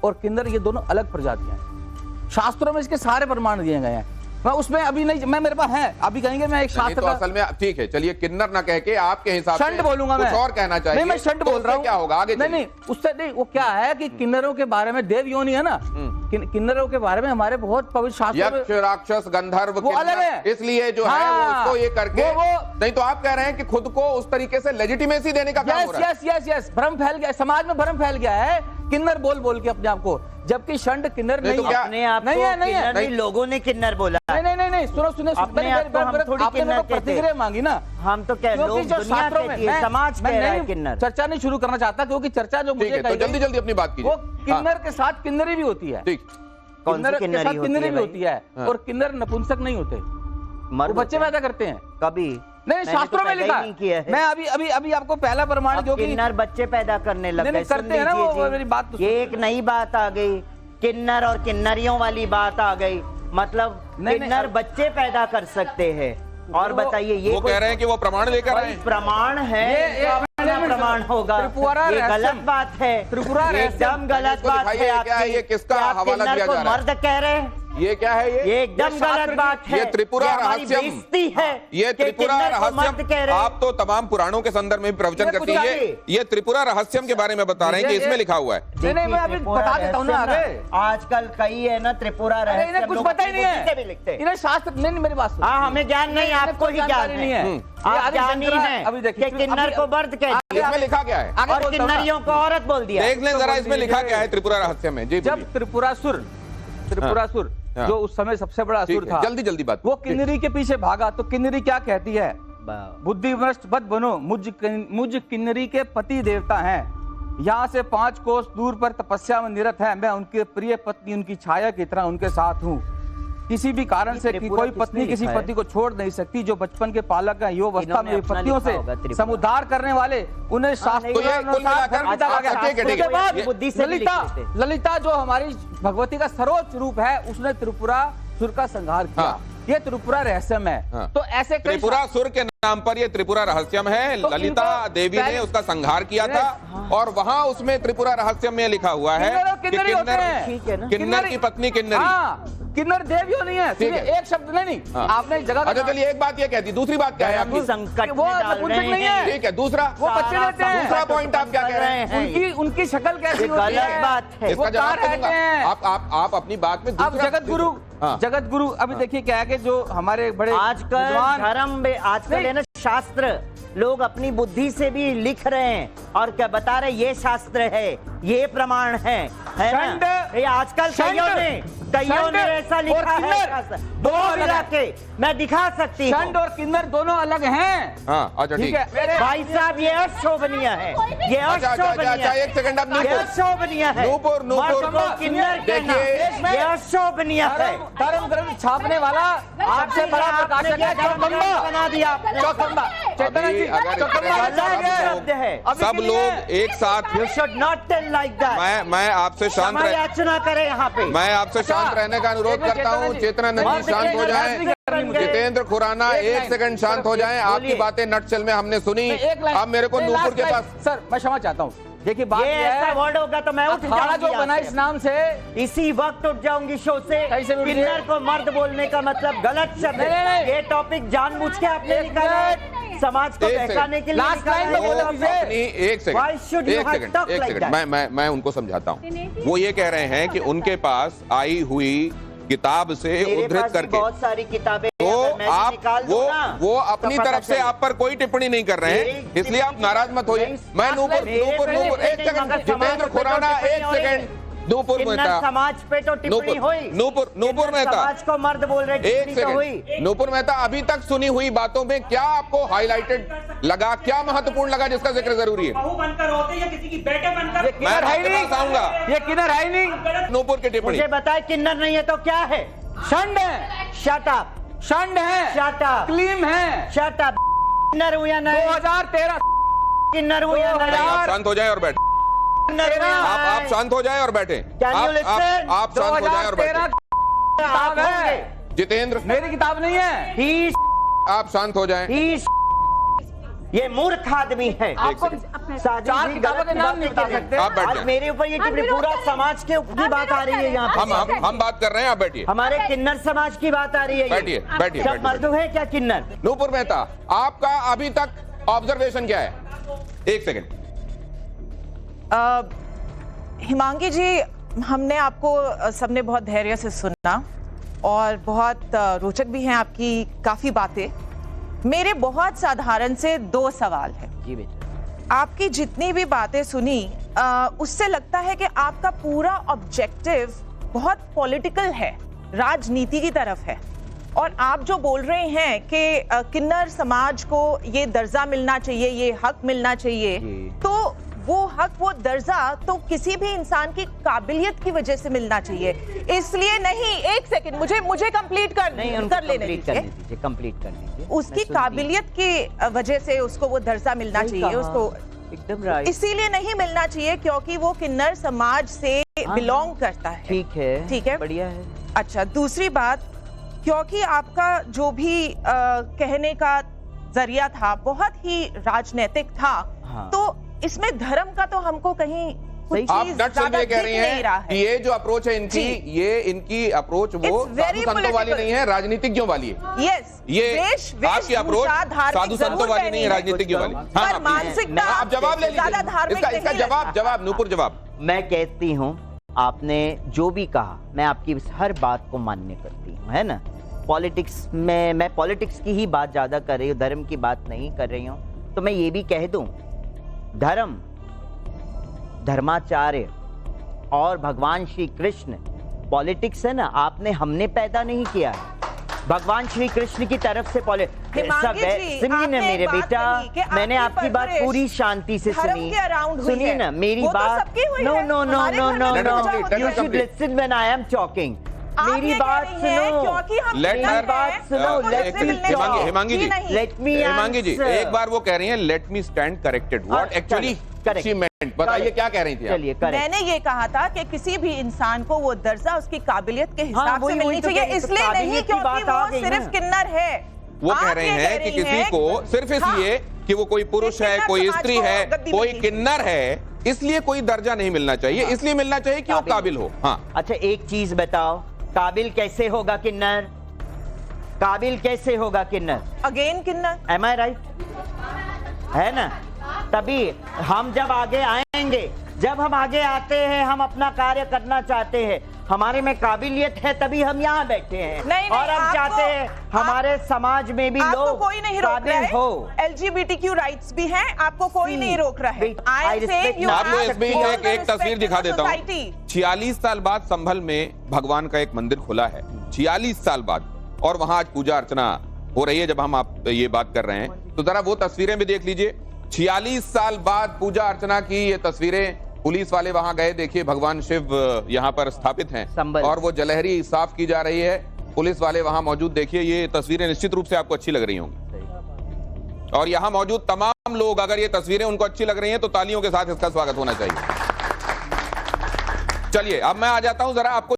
और किन्नर ये दोनों अलग प्रजातियां हैं। शास्त्रों में इसके सारे प्रमाण दिए गए हैं। मैं उसमें अभी नहीं, मैं मेरे पास है, अभी कहेंगे मैं एक शास्त्र तो असल में ठीक है, चलिए किन्नर ना कह के आपके हिसाब से षंड बोलूंगा, कुछ मैं और कहना चाहिए। नहीं, मैं षंड बोल रहा हूँ। क्या होगा आगे? नहीं, उससे नहीं, वो क्या है कि किन्नरों के बारे में देव योनि है ना, किन्नरों के बारे में हमारे बहुत पवित्र शास्त्रों में यक्ष, राक्षस, गंधर्व, वो अलग है। इसलिए जो है वो उसको ये करके नहीं तो आप कह रहे हैं कि खुद को उस तरीके से लेजिटिमेसी देने का काम हो रहा है। यस, भ्रम फैल गया समाज में, भ्रम फैल गया है किन्नर बोल बोल के अपने आप को, जबकि षंड किन्नर नहीं है। अपने आप को किन्नर नहीं, लोगों ने किन्नर बोला। नहीं, सुनो अपने आप को हम थोड़ी किन्नर प्रतिक्रिया मांगी ना, हम तो क्या लोग दुनिया कहती है, समाज कह रहा है किन्नर। चर्चा नहीं शुरू करना चाहता क्योंकि चर्चा जो मुझे तो जल्दी जल्दी अपनी बात कीजिए। वो किन्नर के साथ किन्नरी भी होती है, किन्नर के साथ किन्नरी भी होती है, और किन्नर नपुंसक नहीं होते, वो बच्चे पैदा करते हैं। कभी नहीं, शास्त्रों में लिखा है। मैं अभी आपको पहला प्रमाण, क्योंकि किन्नर बच्चे पैदा करने लग गए, करते हैं ना वो, मेरी बात तो ये एक नई बात आ गई, किन्नर और किन्नरियों वाली बात आ गई, मतलब किन्नर बच्चे पैदा कर सकते हैं। और बताइए, ये वो कह रहे हैं कि वो प्रमाण लेकर आए, प्रमाण है, प्रमाण होगा, ये गलत बात है, एकदम गलत बात है। क्या है ये, किसका हवाला दिया जा रहा है? मर्द कह रहे हैं, ये क्या है? ये एकदम गलत बात है, ये त्रिपुरा रहस्यम है, ये त्रिपुरा रहस्यम। आप तो तमाम पुराणों के संदर्भ में भी प्रवचन करती है, ये त्रिपुरा रहस्यम के बारे में बता रहे हैं कि इसमें लिखा हुआ है। नहीं, मैं अभी बता देता हूँ ना आगे। आजकल कई है ना त्रिपुरा रहस्यम, इन्हें कुछ पता ही नहीं है, इन्हें शास्त्र नहीं, मेरी बात सुनो। हाँ, हमें ज्ञान नहीं, आपको ही ज्ञान नहीं है, आप ज्ञानी हैं। अभी देखिए, किन्नर को मर्द कह दिया, इसमें लिखा क्या है, और किन्नरियों को औरत बोल दिया। देख लें जरा इसमें लिखा क्या है त्रिपुरा रहस्यम में। जी, जब त्रिपुरासुर जो उस समय सबसे बड़ा असुर था, जल्दी जल्दी बात, वो किन्नरी के पीछे भागा, तो किन्नरी क्या कहती है, बुद्धिभ्रष्ट मत बनो, मुझ किन्नरी के पति देवता हैं, यहाँ से 5 कोस दूर पर तपस्या में निरत है, मैं उनकी प्रिय पत्नी उनकी छाया की तरह उनके साथ हूँ। किसी भी कारण से कोई पत्नी किसी पति को छोड़ नहीं सकती, जो बचपन के पालक हैं, युवा अवस्था में पतियों से समुद्धार करने वाले, उन्हें शास्त्रों ललिता जो हमारी भगवती का सर्वोच्च रूप है, उसने त्रिपुरासुर का संहार किया। ये त्रिपुरा रहस्यम है। तो ऐसे त्रिपुरासुर के नाम पर ये त्रिपुरा रहस्यम है, ललिता देवी ने उसका संहार किया था, और वहाँ उसमें त्रिपुरा रहस्यम में लिखा हुआ है किन्नर की पत्नी किन्नरी। किन्नर देव यो नहीं है, एक शब्द नहीं। आपने जगह, अच्छा चलिए, एक बात ये कहती, दूसरी बात क्या है आपकी? संकट वो नपुंसक नहीं है, ठीक है। दूसरा, वो बच्चे लेते हैं। दूसरा पॉइंट आप क्या कह रहे हैं? उनकी शक्ल कैसी होती है, गलत बात है, इसका जवाब दूंगा। आप अपनी बात में अब जगत गुरु अभी देखिए क्या है कि जो हमारे बड़े आजकल धर्म में, आजकल है ना शास्त्र, लोग अपनी बुद्धि से भी लिख रहे हैं और क्या बता रहे, ये शास्त्र है, ये प्रमाण है ना? ये आजकल कईयों ने ऐसा लिखा है, दो मिला के मैं दिखा सकती हूँ। षंड और किन्नर दोनों अलग हैं। हाँ, अच्छा ठीक है भाई साहब, ये अशोभनीय है, ये अशोभनीय, एक सेकंड, अब ये अशोभनीय है, किन्नर कहना ये अशोभनीय है। धर्म ग्रंथ छापने वाला आपसे बड़ा प्रकाशक है, चौकम्बा बना दिया, चौकम्बा चैतन्य जी, सब लोग एक साथ। You should not tell like that. मैं आपसे शांत याचना करें यहाँ पे, मैं आपसे शांत रहने का अनुरोध करता हूँ। चेतनानंद जी शांत हो जाएं, जितेंद्र खुराना 1 सेकंड शांत हो जाएं। आपकी बातें नटशेल में हमने सुनी, अब मेरे को नूपुर के पास। सर मैं क्षमा चाहता हूँ, देखिए बात ये ऐसा वर्ड होगा तो मैं उठ जाऊंगी जो बना इस नाम से, इसी वक्त उठ जाऊंगी शो से। किन्नर को मर्द बोलने का मतलब गलत शब्द है, ये टॉपिक जानबूझ के आपने निकाला है, समाज को बहकाने के लिए। एक सेकंड, मैं उनको समझाता हूँ। वो ये कह रहे हैं कि उनके पास आई हुई किताब से उद्धृत करके, बहुत सारी किताबें, तो आप वो अपनी तरफ से आप पर कोई टिप्पणी नहीं कर रहे हैं, इसलिए आप नाराज मत होइए। मैं नूपुर 1 सेकंड, जितेंद्र खुराना 1 सेकंड, नूपुर मेहता, समाज पे तो टिप्पणी हुई, नूपुर मेहता, समाज को मर्द बोल रहे, एक सेकंड, नूपुर मेहता, अभी तक सुनी हुई बातों में क्या आपको हाईलाइटेड लगा, क्या महत्वपूर्ण लगा जिसका जिक्र जरूरी है? बहू बनकर होते या किसी की बेटे बनकर? मैं आपके पास आऊंगा। ये किन्नर है नहीं, नूपुर की टिप्पणी मुझे बताए, किन्नर नहीं है तो क्या है? षंड है, शट अप, षंड है, शट अप, क्लीम है, शट अप। किन्नर हुआ या नहीं? 2013 किन्नर हुआ या नहीं? आप शांत हो जाए और बैठे, आप शांत हो जाए और बैठे, आप शांत हो जाए और बैठे। जितेंद्र, मेरी किताब नहीं है, आप शांत हो जाएं। ये मूर्ख आदमी है। आपको साजिद चार जी किताबों के गलत नाम बात नहीं बता बता सकते। आप बैठ आज जाएं। मेरे ऊपर ये त्रिपुरा समाज के की बात आ रही है यहाँ पे। हम बात कर रहे हैं, आप बैठिए हमारे किन्नर समाज की बात आ रही है। बैठिए, बैठिए, सब बैठिए। मर्दों है क्या किन्नर? नूपुर मेहता, आपका अभी तक ऑब्जर्वेशन क्या है? एक सेकंड। हिमांगी जी, हमने आपको सबने बहुत धैर्य से सुना और बहुत रोचक भी हैं आपकी काफी बातें। मेरे बहुत साधारण से 2 सवाल हैं। जी बेटा। आपकी जितनी भी बातें सुनी उससे लगता है कि आपका पूरा ऑब्जेक्टिव बहुत पॉलिटिकल है, राजनीति की तरफ है। और आप जो बोल रहे हैं कि किन्नर समाज को ये दर्जा मिलना चाहिए, ये हक मिलना चाहिए, तो वो हक, वो दर्जा तो किसी भी इंसान की काबिलियत की वजह से मिलना चाहिए। इसलिए नहीं, एक सेकंड, मुझे कंप्लीट कर लेने दीजिए। कंप्लीट कर दीजिए। उसकी काबिलियत की वजह से उसको वो दर्जा मिलना चाहिए, उसको एकदम राइट। इसीलिए नहीं मिलना चाहिए क्योंकि वो किन्नर समाज से बिलोंग करता है। ठीक है, बढ़िया है। अच्छा, दूसरी बात, क्योंकि आपका जो भी कहने का जरिया था बहुत ही राजनीतिक था, हाँ। तो इसमें धर्म का तो हमको कहीं कुछ आप चीज नट से ज्यादा ये कह दिख रही नहीं रहा हैं कि ये जो अप्रोच है इनकी, ये इनकी अप्रोच वो It's very साधु संतों वाली political. नहीं है, राजनीतिज्ञों वाली है। यस, ये आपकी अप्रोच साधु संतों वाली नहीं है, राजनीतिज्ञों वाली। पर मानसिकता आप जवाब ले ज्यादा लीजिए धार्मिक इसका नहीं है। जवाब नूपुर जवाब। मैं कहती हूँ, आपने जो भी कहा मैं आपकी हर बात को मान्य करती हूँ, है ना। पॉलिटिक्स में मैं पॉलिटिक्स की ही बात ज्यादा कर रही हूँ, धर्म की बात नहीं कर रही हूँ। तो मैं ये भी कह दूं, धर्म, धर्माचार्य और भगवान श्री कृष्ण, पॉलिटिक्स है ना, आपने हमने पैदा नहीं किया है, भगवान श्री कृष्ण की तरफ से सुनिए ना मेरे बेटा, मैंने आपकी बात पूरी शांति से सुनी। सुनिए ना मेरी बात। No no no no no no, you should listen when I am talking. मेरी बात सुनो, लेट बात सुनो। हिमांगी जी, लेट मी हिमांगी जी, एक बार वो कह रही हैं let me stand corrected. What actually she meant, बताइए क्या कह रही थी आप? चलिए, मैंने ये कहा था कि किसी भी इंसान को वो दर्जा उसकी काबिलियत के हिसाब से मिलनी चाहिए, इसलिए नहीं क्योंकि वो सिर्फ किन्नर है। वो कह रहे हैं कि किसी को सिर्फ इसलिए कि वो कोई पुरुष है, कोई स्त्री है, कोई किन्नर है, इसलिए कोई दर्जा नहीं मिलना चाहिए, इसलिए मिलना चाहिए कि वो काबिल हो। हाँ, अच्छा एक चीज बताओ, काबिल कैसे होगा किन्नर? काबिल कैसे होगा किन्नर? अगेन किन्नर। एम आई राइट? है ना। तभी हम जब आगे आएंगे, जब हम आगे आते हैं, हम अपना कार्य करना चाहते हैं, हमारे में काबिलियत है, तभी हम यहाँ बैठे हैं। नहीं, और हम चाहते हैं हमारे समाज में भी लोग कोई नहीं रोक रहा है, हो। LGBTQ राइट्स भी हैं, आपको कोई नहीं रोक रहा है। आपको इसमें एक तस्वीर दिखा देता हूँ। 46 साल बाद संभल में भगवान का एक मंदिर खुला है, 46 साल बाद, और वहां आज पूजा अर्चना हो रही है। जब हम आप ये बात कर रहे हैं तो जरा वो तस्वीरें भी देख लीजिए। 46 साल बाद पूजा अर्चना की ये तस्वीरें, पुलिस वाले वहां गए, देखिए भगवान शिव यहाँ पर स्थापित हैं और वो जलहरी साफ की जा रही है, पुलिस वाले वहां मौजूद। देखिए ये तस्वीरें निश्चित रूप से आपको अच्छी लग रही होंगी, और यहाँ मौजूद तमाम लोग, अगर ये तस्वीरें उनको अच्छी लग रही हैं तो तालियों के साथ इसका स्वागत होना चाहिए। चलिए अब मैं आ जाता हूं, जरा आपको